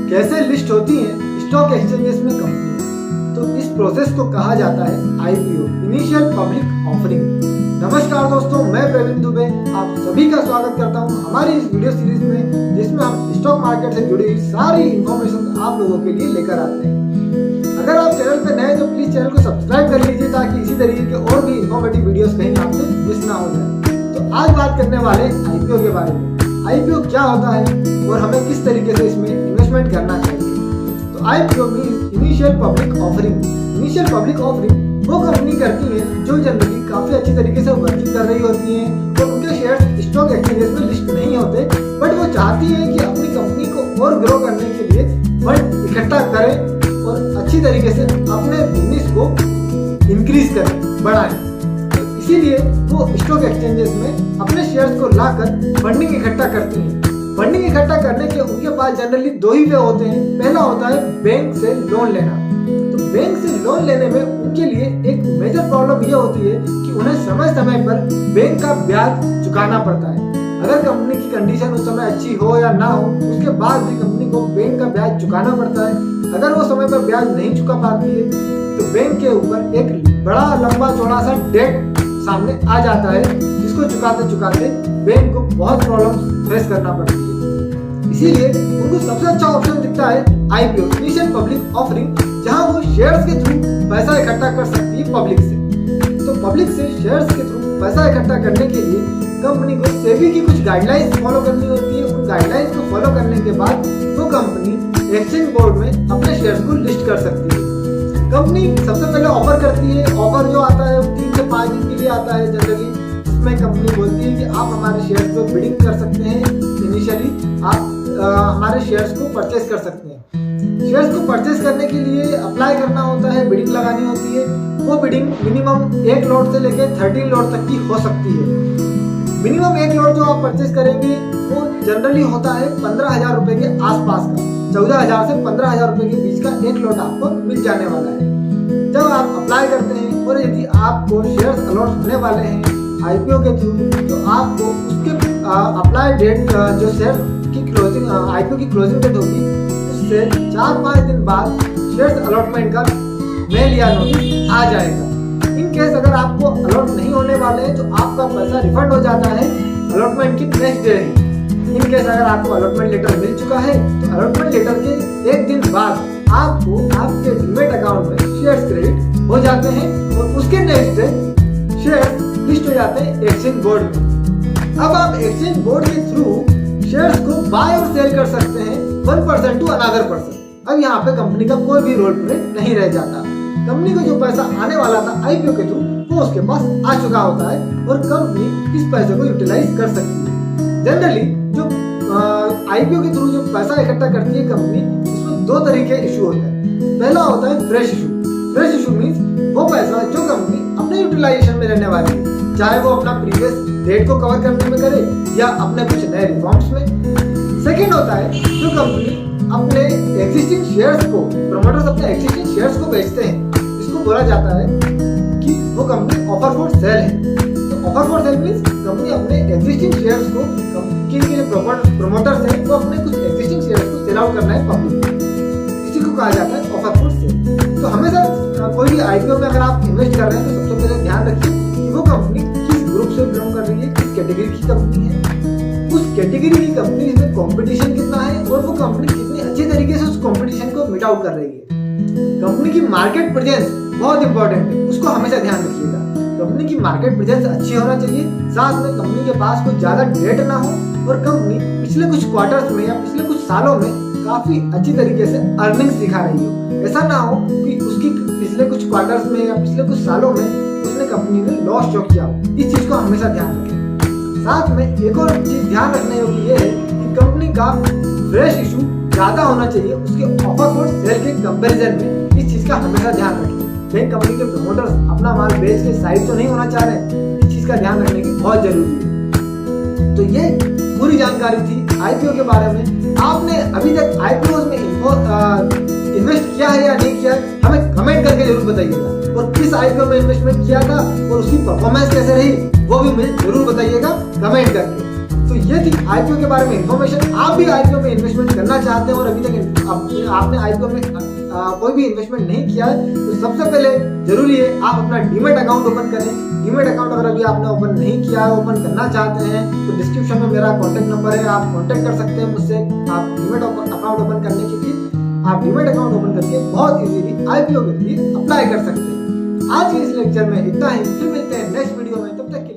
कैसे लिस्ट होती हैं स्टॉक एक्सचेंजेस में कंपनी। तो इस प्रोसेस को कहा जाता है आईपीओ, इनिशियल पब्लिक ऑफरिंग। नमस्कार दोस्तों, मैं प्रवीण दुबे आप सभी का स्वागत करता हूं हमारी इस वीडियो सीरीज में, जिसमें हम स्टॉक मार्केट से जुड़ी हुई सारी इंफॉर्मेशन आप लोगों के लिए लेकर आते हैं। अगर आप चैनल पर नए तो प्लीज चैनल को सब्सक्राइब कर लीजिए, ताकि इसी तरीके के और भी इंफॉर्मेटिव वीडियोस कहीं आपसे मिस ना हो जाए। तो आज बात करने वाले आईपीओ के बारे में। आईपीओ क्या होता है और हमें किस तरीके से इसमें इन्वेस्टमेंट करना चाहिए। तो IPO means initial public offering. Initial public offering वो कंपनी करती है जो जनरली काफी अच्छी तरीके से वर्किंग कर रही होती है और उनके शेयर स्टॉक एक्सचेंजेस में लिस्ट नहीं होते, बट वो चाहती है कि अपनी कंपनी को और ग्रो करने के लिए फंड इकट्ठा करें और अच्छी तरीके से अपने बिजनेस को इंक्रीज करें, बढ़ाएं। इसीलिए वो स्टॉक एक्सचेंजेस में अपने शेयर्स को लाकर फंडिंग इकट्ठा करती हैं। फंडिंग इकट्ठा करने के उनके पास जनरली दो ही वे होते हैं। पहला होता है बैंक से लोन लेना। तो बैंक से लोन लेने में उनके लिए एक मेजर प्रॉब्लम ये होती है कि उन्हें समय समय पर बैंक का ब्याज चुकाना पड़ता है। अगर कंपनी की कंडीशन उस समय अच्छी हो या ना हो, उसके बाद भी कंपनी को बैंक का ब्याज चुकाना पड़ता है। अगर वो समय पर ब्याज नहीं चुका पाती है तो बैंक के ऊपर एक बड़ा लंबा चौड़ा सा डेट सामने आ जाता है, जिसको चुकाते चुकाते बैंक को बहुत प्रॉब्लम फेस करना पड़ती है। इसीलिए उनको सबसे अच्छा ऑप्शन दिखता है आईपीओ, इनिशियल पब्लिक ऑफरिंग, जहां वो शेयर्स के थ्रू पैसा इकट्ठा कर सकती है पब्लिक से। तो पब्लिक से शेयर्स के थ्रू पैसा इकट्ठा करने के लिए कंपनी को सेबी की कुछ गाइडलाइंस फॉलो करनी होती है। उन गाइडलाइंस को फॉलो करने के बाद वो कंपनी एक्सचेंज बोर्ड में अपने शेयर्स को लिस्ट कर सकती है। कंपनी सबसे पहले ऑफर करती है। ऑफर जो आता है वो 3 से 5 दिन के लिए आता है जनरली। इसमें कंपनी बोलती है कि आप हमारे शेयर्स को बिडिंग कर सकते हैं। इनिशियली आप हमारे शेयर्स को परचेज कर सकते हैं। शेयर्स को परचेज करने के लिए अप्लाई करना होता है, बिडिंग लगानी होती है। वो बिडिंग मिनिमम 1 लॉट से लेकर 13 लॉट तक की हो सकती है। मिनिमम 1 लॉट जो आप परचेज करेंगे वो जनरली होता है 15,000 रुपए के आसपास का। 14,000 से 15,000 रुपए के बीच का 1 लॉट आपको मिल जाने वाला है जब आप अप्लाई करते हैं। और यदि आपको शेयर्स अलॉट होने वाले हैं आईपीओ के थ्रू, तो आपको उसके अप्लाई डेट जो शेयर की क्लोजिंग आईपीओ की क्लोजिंग डेट होगी, उससे 4-5 दिन बाद शेयर्स अलॉटमेंट का मेल या नोटिस आ जाएगा। इन केस अगर आपको अलॉट नहीं होने वाले हैं तो आपका पैसा रिफंड हो जाता है अलॉटमेंट की next day he. In case अगर आपको अलॉटमेंट लेटर मिल चुका है तो अलॉटमेंट लेटर के 1 दिन बाद आपको आपके डीमैट अकाउंट में शेयर्स क्रेडिट हो जाते हैं और उसके नेक्स्ट डे शेयर्स लिस्ट हो जाते हैं एक्सचेंज बोर्ड में। अब आप एक्सचेंज बोर्ड के थ्रू शेयर्स को बाय और सेल कर सकते हैं 1% टू अनदर पर्सन। अब यहाँ पे कंपनी का कोई भी रोल प्ले नहीं रह जाता। कंपनी को जो पैसा आने वाला था आईपीओ के थ्रू वो उसके पास आ चुका होता है और कंपनी इस पैसे को यूटिलाइज कर सकती है। जनरली जो आईपीओ के थ्रू जो पैसा इकट्ठा करती है कंपनी, उसमें 2 तरह के इशू होते हैं। पहला होता है fresh issue. Fresh issue means वो पैसा जो कंपनी अपने यूटिलाइजेशन में रहने वाली है, चाहे वो अपना प्रीवियस डेट को कवर करने में करे या अपने कुछ नए रिफॉर्म्स में। सेकेंड होता है जो कंपनी अपने एक्जिस्टिंग शेयर्स को, प्रमोटर्स अपने एक्जिस्टिंग शेयर्स को बेचते हैं, जिसको बोला जाता है कि वो कंपनी ऑफर फॉर सेल है। तो offer for sale means company अपने एक्जिस्टिंग शेयर्स को, कंपनी के जो प्रमोटर्स हैं वो अपने कुछ एक्जिस्टिंग शेयर्स को सेल आउट करना है पब्लिक, इसी को कहा जाता है ऑफर फॉर सेल। तो हमेशा कोई भी आईपीओ में अगर आप इन्वेस्ट कर रहे हैं तो सबसे पहले ध्यान रखिए कि वो कंपनी किस ग्रुप से बिलोंग कर रही है, किस कैटेगरी की कंपनी है, उस कैटेगरी की कंपनी में कंपटीशन कितना है और वो कंपनी कितनी अच्छी तरीके से उस कंपटीशन को मीट आउट कर रही है। कंपनी की मार्केट प्रेजेंस बहुत इंपॉर्टेंट है, उसको हमेशा ध्यान रखिएगा। कंपनी की मार्केट प्रेजेंस अच्छी होना चाहिए, साथ में कंपनी के पास कोई ज्यादा डेट ना हो और कंपनी पिछले कुछ क्वार्टर्स में या पिछले कुछ सालों में काफी अच्छी तरीके से अर्निंग्स दिखा रही हो। ऐसा ना हो कि उसकी पिछले कुछ क्वार्टर्स में या पिछले कुछ सालों में उसने कंपनी ने लॉस जो किया हो। इस चीज को हमेशा ध्यान रखें। साथ में एक और चीज ध्यान रखने योग्य ये है कि कंपनी का फ्रेश इशू ज्यादा होना चाहिए उसके ऑफर फॉर सेल के कंपैरिजन में। इस चीज का हमेशा ध्यान रखें। कहीं कंपनी के प्रमोटर्स अपना माल बेच के साइड तो नहीं होना चाह रहे, इस चीज का ध्यान रखने की बहुत जरूरी है। तो ये पूरी जानकारी थी आईपीओ के बारे में। आपने अभी तक आईपीओ में इन्वेस्ट किया है या नहीं किया है, हमें कमेंट करके जरूर बताइएगा। और किस आईपीओ में इन्वेस्टमेंट किया था और उसकी परफॉर्मेंस कैसे रही वो भी मुझे जरूर बताइएगा कमेंट करके। तो ये थी आईपीओ के बारे में इन्फॉर्मेशन। आप भी आईपीओ में इन्वेस्टमेंट करना चाहते हैं और अभी तक आपने आईपीओ में कोई भी इन्वेस्टमेंट नहीं किया है तो सबसे पहले जरूरी है आप अपना डीमैट अकाउंट ओपन करें। डीमैट अकाउंट अगर अभी आपने ओपन नहीं किया है, ओपन करना चाहते हैं तो डिस्क्रिप्शन में मेरा कॉन्टैक्ट नंबर है, आप कॉन्टैक्ट कर सकते हैं मुझसे। आप डीमैट अकाउंट ओपन करने के लिए आप डीमैट अकाउंट ओपन करके बहुत इजीली आईपीओ के लिए अप्लाई कर सकते हैं। आज के इस लेक्चर में इतना ही, फिर मिलते हैं नेक्स्ट वीडियो में, तब तक के लिए